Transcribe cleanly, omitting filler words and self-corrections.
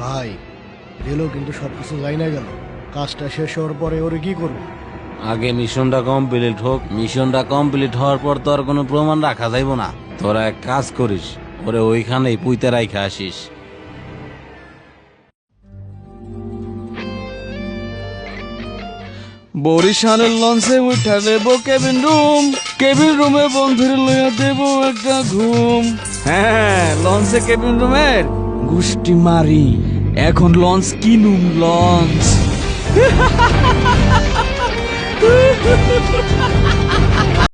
ভাই এলো কিন্তু সবকিছু যাই না গেল, কাজটা শেষ হওয়ার পরে ওরে কি করবো? আগে মিশনটা কমপ্লিট হোক, মিশনটা কমপ্লিট হওয়ার পর তো আর কোনো প্রমাণ রাখা যাইব না। তোরা এক কাজ করিস, ওরে ওইখানেই পুইতে রাইখা আসিস। বরিশালের লঞ্চে উঠা দেব কেবিন রুমে বন্ধুরে লইয়া দেব একটা ঘুম। হ্যাঁ, লঞ্চে কেবিন রুমের গুষ্টি মারি। এখন লঞ্চ কিনুম লঞ্চ।